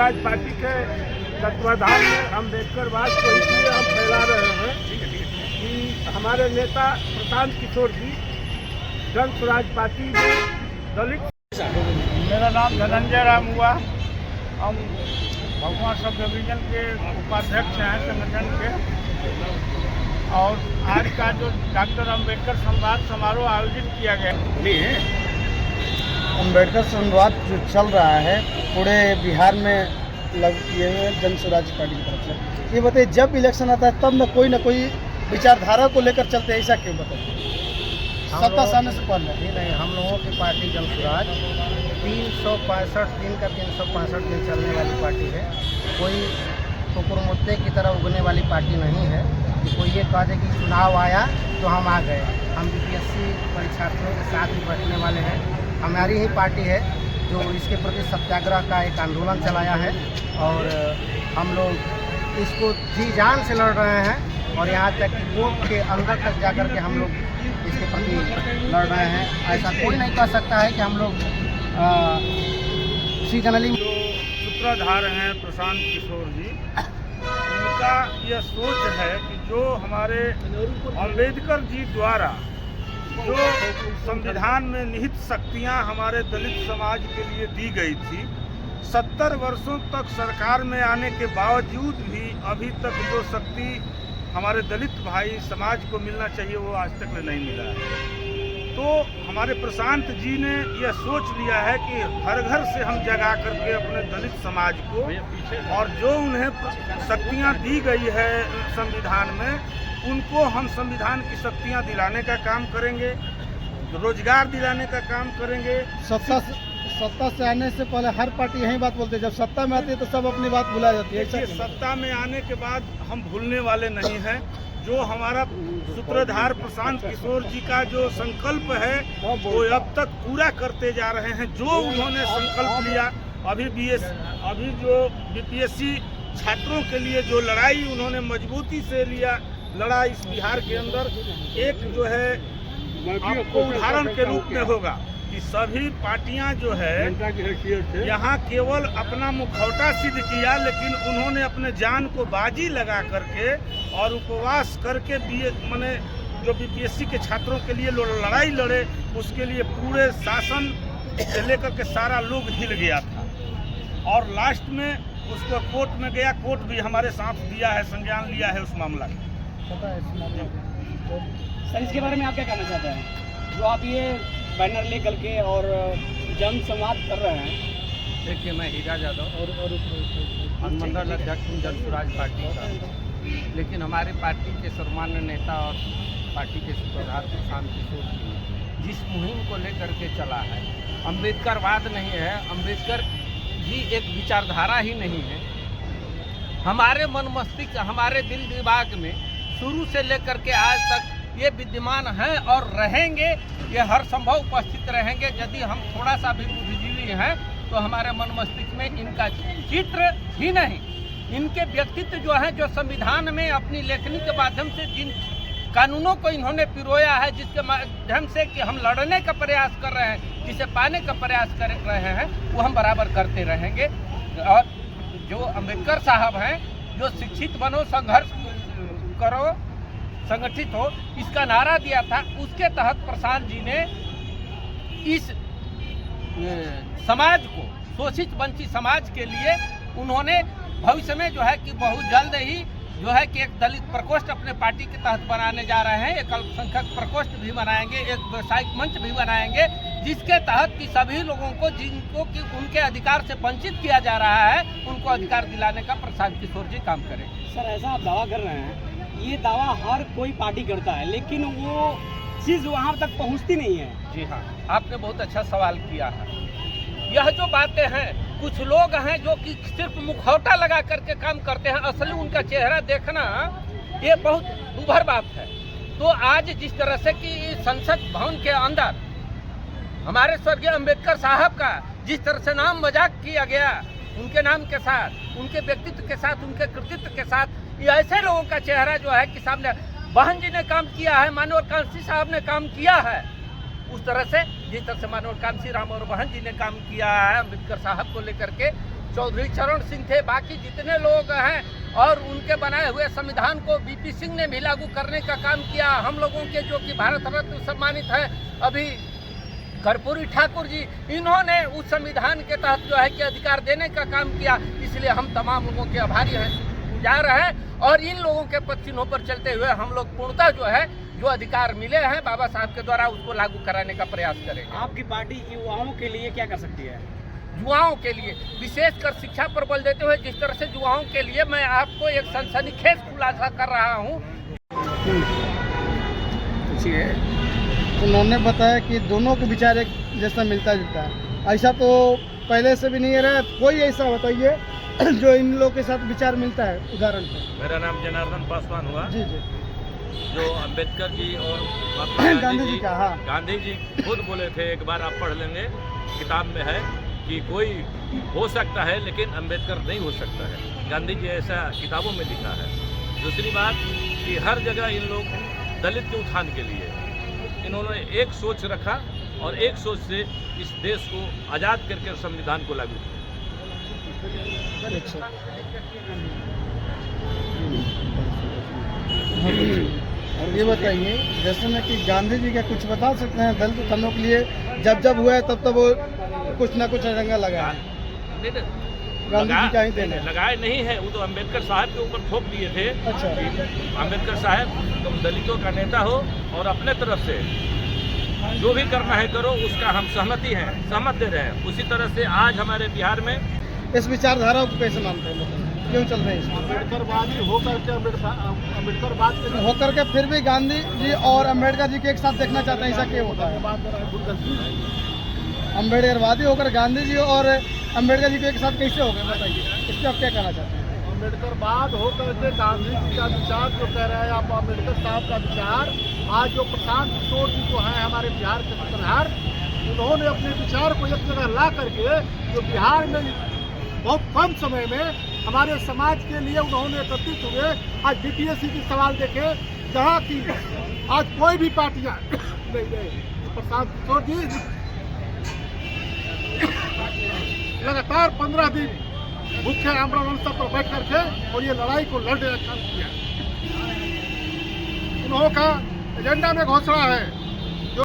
Swaraj party के तत्वाधान में अम्बेडकरवाद को इसलिए हम फैला रहे हैं कि हमारे नेता प्रशांत किशोर जी जन स्वराज पार्टी में दलित। मेरा नाम धनंजय राम हुआ। हम भगवान सब डिवीजन के उपाध्यक्ष हैं संगठन के। और आज का जो डॉक्टर अम्बेडकर संवाद समारोह आयोजित किया गया, अम्बेडकर संवाद जो चल रहा है पूरे बिहार में लग किए हुए जन स्वराज पार्टी की तरफ से, ये बताइए जब इलेक्शन आता है तब न कोई विचारधारा को लेकर चलते हैं, ऐसा क्यों बताइए? सत्ता से आने से पहले नहीं, हम लोगों की पार्टी जन स्वराज 365 दिन का 365 दिन चलने वाली पार्टी है। कोई कुकुर मुद्दे की तरह उगने वाली पार्टी नहीं है कि कोई ये कह दे कि चुनाव आया तो हम आ गए। हम बीपीएससी परीक्षार्थियों के साथ भी बैठने वाले हैं। हमारी ही पार्टी है जो इसके प्रति सत्याग्रह का एक आंदोलन चलाया है और हम लोग इसको जी जान से लड़ रहे हैं और यहाँ तक कि कोर्ट के अंदर तक जाकर के हम लोग इसके प्रति लड़ रहे हैं। ऐसा कोई नहीं कह सकता है कि हम लोग सीजनली। जो सूत्रधार हैं प्रशांत किशोर जी, उनका यह सोच है कि जो हमारे अम्बेडकर जी द्वारा जो संविधान में निहित शक्तियां हमारे दलित समाज के लिए दी गई थी, 70 वर्षों तक सरकार में आने के बावजूद भी अभी तक जो शक्ति हमारे दलित भाई समाज को मिलना चाहिए वो आज तक नहीं मिला है। तो हमारे प्रशांत जी ने यह सोच लिया है कि हर घर से हम जगा करके अपने दलित समाज को और जो उन्हें शक्तियां दी गई है संविधान में, उनको हम संविधान की शक्तियां दिलाने का काम करेंगे, रोजगार दिलाने का काम करेंगे। सत्ता से आने से पहले हर पार्टी यही बात बोलते हैं, जब सत्ता में आती है तो सब अपनी बात भुला जाती है। देखिए, सत्ता में आने के बाद हम भूलने वाले नहीं हैं। जो हमारा सूत्रधार प्रशांत किशोर जी का जो संकल्प है वो अब तक पूरा करते जा रहे हैं। जो उन्होंने संकल्प लिया, अभी जो बीपीएससी छात्रों के लिए जो लड़ाई उन्होंने मजबूती से लड़ा इस बिहार के अंदर, एक जो है आपको उदाहरण के रूप में होगा कि सभी पार्टियां जो है यहाँ केवल अपना मुखौटा सिद्ध किया, लेकिन उन्होंने अपने जान को बाजी लगा करके और उपवास करके माने जो बीपीएससी के छात्रों के लिए लड़ाई लड़े, उसके लिए पूरे शासन से लेकर के सारा लोग हिल गया था और लास्ट में उसको कोर्ट में गया। कोर्ट भी हमारे साथ दिया है, संज्ञान लिया है उस मामला का। सर, इसके बारे में आप क्या कहना चाहते हैं जो आप ये बैनर ले करके और जन संवाद कर रहे हैं? देखिए, मैं हीरा यादव और मंडल अध्यक्ष हूँ जन स्वराज पार्टी का, लेकिन हमारी पार्टी के सर्वमान्य नेता और पार्टी के सूत्रधार प्रशांत किशोर जी जिस मुहिम को लेकर के चला है, अम्बेडकरवाद नहीं है, अम्बेडकर जी एक विचारधारा ही नहीं है। हमारे मन मस्तिष्क, हमारे दिल दिमाग में शुरू से लेकर के आज तक ये विद्यमान हैं और रहेंगे, ये हर संभव उपस्थित रहेंगे। यदि हम थोड़ा सा भी बुद्धिजीवी हैं तो हमारे मन मस्तिष्क में इनका चित्र ही नहीं, इनके व्यक्तित्व जो है, जो संविधान में अपनी लेखनी के माध्यम से जिन कानूनों को इन्होंने पिरोया है, जिसके माध्यम से कि हम लड़ने का प्रयास कर रहे हैं, जिसे पाने का प्रयास कर रहे हैं, वो हम बराबर करते रहेंगे। और जो अम्बेडकर साहब हैं, जो शिक्षित बनो, संघर्ष करो, संगठित हो, इसका नारा दिया था, उसके तहत प्रशांत जी ने इस समाज को, शोषित वंचित समाज के लिए उन्होंने भविष्य में जो है कि बहुत जल्द ही जो है कि एक दलित प्रकोष्ठ अपने पार्टी के तहत बनाने जा रहे हैं, एक अल्पसंख्यक प्रकोष्ठ भी बनाएंगे, एक व्यवसायिक मंच भी बनाएंगे, जिसके तहत कि सभी लोगों को जिनको कि उनके अधिकार से वंचित किया जा रहा है, उनको अधिकार दिलाने का प्रशांत किशोर जी काम करेंगे। सर, ऐसा आप दावा कर रहे हैं, ये दावा हर कोई पार्टी करता है, लेकिन वो चीज़ वहाँ तक पहुँचती नहीं है। जी हाँ, आपने बहुत अच्छा सवाल किया है। यह जो बातें हैं, कुछ लोग हैं जो कि सिर्फ मुखौटा लगा करके काम करते हैं, असली उनका चेहरा देखना ये बहुत दुभर बात है। तो आज जिस तरह से कि संसद भवन के अंदर हमारे स्वर्गीय अम्बेडकर साहब का जिस तरह से नाम मजाक किया गया, उनके नाम के साथ, उनके व्यक्तित्व के साथ, उनके कृतित्व के साथ, ये ऐसे लोगों का चेहरा जो है कि सामने बहन जी ने काम किया है, मानव कांसी साहब ने काम किया है, उस तरह से जिस तरह से मानव कांसी राम और बहन जी ने काम किया है अम्बेडकर साहब को लेकर के, चौधरी चरण सिंह थे, बाकी जितने लोग हैं, और उनके बनाए हुए संविधान को बीपी सिंह ने भी लागू करने का काम किया। हम लोगों के जो कि भारत रत्न सम्मानित है अभी कर्पूरी ठाकुर जी, इन्होंने उस संविधान के तहत जो है कि अधिकार देने का काम किया। इसलिए हम तमाम लोगों के आभारी हैं, गुजार हैं, और इन लोगों के पद चिन्हों पर चलते हुए हम लोग पूर्णतः जो है जो अधिकार मिले हैं बाबा साहब के द्वारा उसको लागू कराने का प्रयास करेंगे। आपकी पार्टी युवाओं के लिए क्या कर सकती है? युवाओं के लिए विशेषकर शिक्षा पर बल देते हुए जिस तरह से युवाओं के लिए मैं आपको एक सनसनीखेज खुलासा कर रहा हूँ। उन्होंने बताया कि दोनों के विचार एक जैसा मिलता जुलता है। ऐसा तो पहले से भी नहीं रहा, कोई ऐसा बताइए जो इन लोगों के साथ विचार मिलता है, उदाहरण पे। मेरा नाम जनार्दन पासवान हुआ। जी जी। जो अंबेडकर जी और महात्मा गांधी जी का, हाँ। गांधी जी खुद बोले थे, एक बार आप पढ़ लेंगे, किताब में है कि कोई हो सकता है लेकिन अंबेडकर नहीं हो सकता है। गांधी जी ऐसा किताबों में लिखा है। दूसरी बात कि हर जगह इन लोग दलित के उत्थान के लिए इन्होंने एक सोच रखा और एक सोच से इस देश को आज़ाद करके संविधान को लागू किया। अच्छा। और ये बताइए, जैसे में कि गांधी जी का कुछ बता सकते हैं दलित उत्थानों के लिए, जब जब हुआ है तब तब वो कुछ ना कुछ रंगा लगा है। गांधी जी का ही देना है। लगाए नहीं है, वो तो अंबेडकर साहब के ऊपर थोप दिए थे। अच्छा। अंबेडकर साहब तुम दलितों का नेता हो और अपने तरफ से जो भी करना है करो, उसका हम सहमत दे रहे हैं। उसी तरह से आज हमारे बिहार में इस विचारधारा को कैसे मानते हैं, मतलब क्यों चल रहे हैं? अम्बेडकरवादी होकर के अम्बेडकरवाद के होकर के फिर भी गांधी जी और अम्बेडकर जी के एक साथ देखना चाहते हैं, ऐसा क्यों होता है? अम्बेडकरवादी होकर गांधी जी और अम्बेडकर जी के एक साथ कैसे हो गए, बताइए, इस पर आप क्या कहना चाहते हैं? अम्बेडकरवाद होकर के गांधी जी का विचार जो कह रहे हैं आप, अम्बेडकर साहब का विचार, आज जो प्रशांत किशोर जी जो है हमारे बिहार के सूत्रधार, उन्होंने अपने विचार को एक जगह ला करके जो बिहार में बहुत कम समय में हमारे समाज के लिए उन्होंने एकत्रित हुए। आज बीपीएससी की सवाल देखे, जहाँ की आज कोई भी पार्टियां नहीं गए। प्रशांत किशोर जी लगातार 15 दिन मुख्य आमरण अनशन पर बैठ करके और ये लड़ाई को लड़ने का काम किया। उन्होंने का एजेंडा में घोषणा है